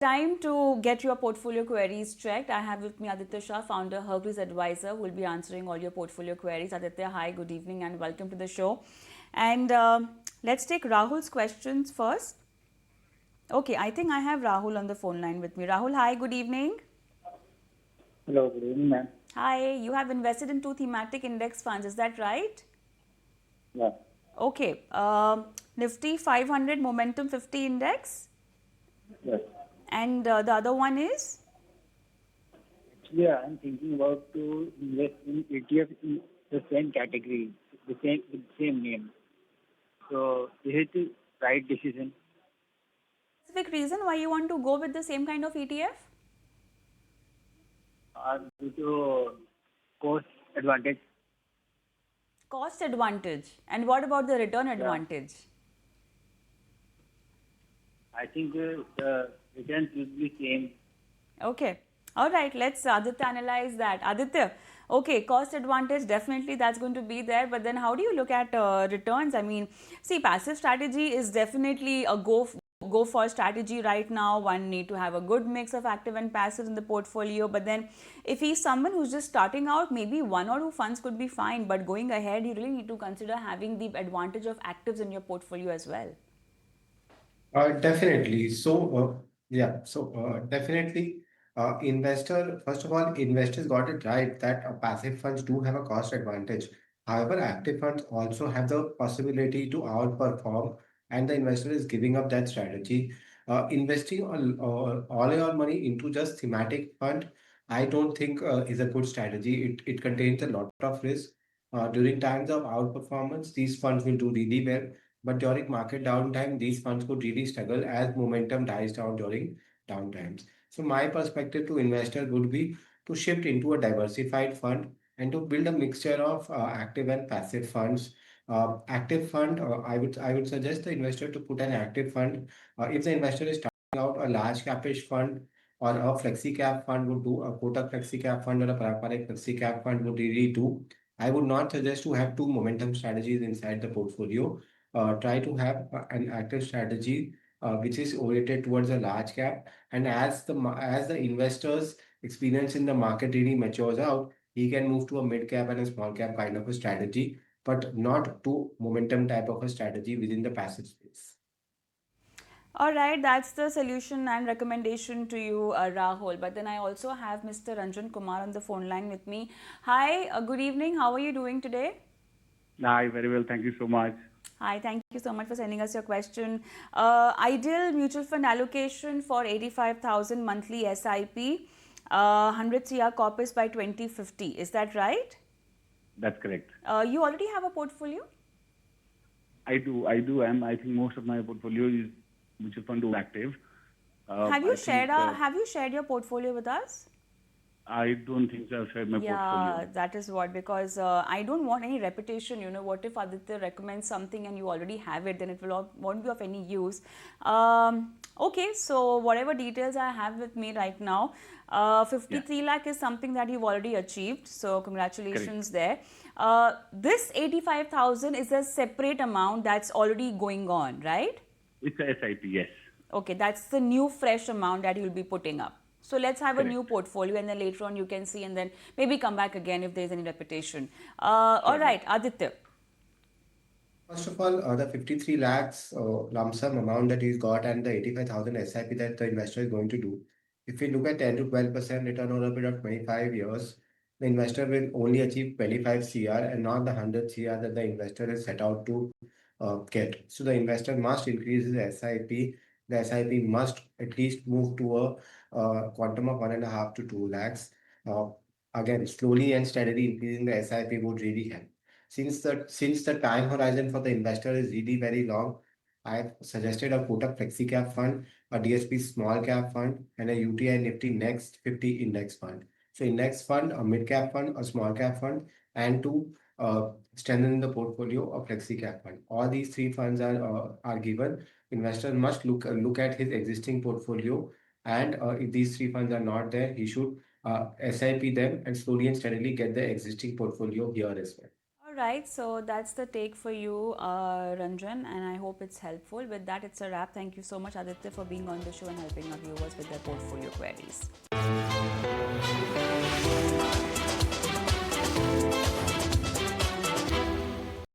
Time to get your portfolio queries checked. I have with me Aditya Shah, founder, Hercules Advisor, who will be answering all your portfolio queries. Aditya, hi, good evening, and welcome to the show. And let's take Rahul's questions first. Okay, I think I have Rahul on the phone line with me. Rahul, hi, good evening. Hello, good evening, ma'am. Hi, you have invested in two thematic index funds, is that right? Yeah, Okay, Nifty 500 Momentum 50 Index, yes. and the other one is? Actually, I am thinking about to invest in ETF in the same category, the same with same name. So, is it the right decision? Specific reason why you want to go with the same kind of ETF? Due to cost advantage? Cost advantage. And what about the return Yeah, advantage? I think the returns will be same. Okay. All right. Let's Aditya analyze that. Aditya, okay, cost advantage, definitely that's going to be there. But then how do you look at returns? I mean, see, passive strategy is definitely a go for strategy right now. One need to have a good mix of active and passive in the portfolio. But then if he's someone who's just starting out, maybe one or two funds could be fine. But going ahead, you really need to consider having the advantage of actives in your portfolio as well. Definitely. Definitely, first of all, investors got it right that passive funds do have a cost advantage. However, active funds also have the possibility to outperform, and the investor is giving up that strategy. Investing all your money into just thematic fund, I don't think is a good strategy. It contains a lot of risk. During times of outperformance, these funds will do really well, but during market downtime, these funds could really struggle as momentum dies down during downtimes. So my perspective to investors would be to shift into a diversified fund and to build a mixture of active and passive funds. Active fund, I would suggest the investor to put an active fund. If the investor is starting out, a large capish fund or a flexi cap fund would do, a Kotak flexi cap fund or a Paraparik flexi cap fund would really do. I would not suggest to have two momentum strategies inside the portfolio. Try to have an active strategy which is oriented towards a large cap. And as the investors' experience in the market really matures out, he can move to a mid cap and a small cap kind of a strategy, but not to momentum type of a strategy within the passive space. All right, that's the solution and recommendation to you, Rahul. But then I also have Mr. Ranjan Kumar on the phone line with me. Hi, good evening. How are you doing today? Hi, very well. Thank you so much. Hi, thank you so much for sending us your question. Ideal mutual fund allocation for 85,000 monthly SIP, 100 CR corpus by 2050. Is that right? That's correct. You already have a portfolio? I do. I think most of my portfolio is mutual fund active. Have you I think shared your portfolio with us? I don't think so. I've shared my portfolio. Yeah, that is what, because I don't want any reputation. You know, what if Aditya recommends something and you already have it, then it won't be of any use. Okay, so whatever details I have with me right now, Yeah, 53 lakh is something that you've already achieved. So correct. congratulations there. This 85,000 is a separate amount that's already going on, right? It's a SIP. Yes, Okay, that's the new fresh amount that you'll be putting up. So let's have a new correct. portfolio and then later on you can see and then maybe come back again if there's any repetition. All Surely. right, Aditya. First of all, the 53 lakhs lump sum amount that he's got and the 85,000 SIP that the investor is going to do, if we look at 10 to 12% return over a period of 25 years, the investor will only achieve 25 CR and not the 100 CR that the investor is set out to get. So the investor must increase his SIP. The SIP must at least move to a quantum of 1.5 to 2 lakhs. Uh, Again, slowly and steadily increasing the SIP would really help. Since the time horizon for the investor is really very long, I've suggested a Kotak Flexi Cap Fund, a DSP Small Cap Fund, and a UTI Nifty Next 50 Index Fund. So index fund, a mid cap fund, a small cap fund, and to strengthen the portfolio, a flexi cap fund. All these three funds are given. Investor must look at his existing portfolio, and if these three funds are not there, he should SIP them and slowly and steadily get the existing portfolio here as well. right, so that's the take for you, Ranjan, and I hope it's helpful. With that, it's a wrap. Thank you so much, Aditya, for being on the show and helping our viewers with their portfolio queries.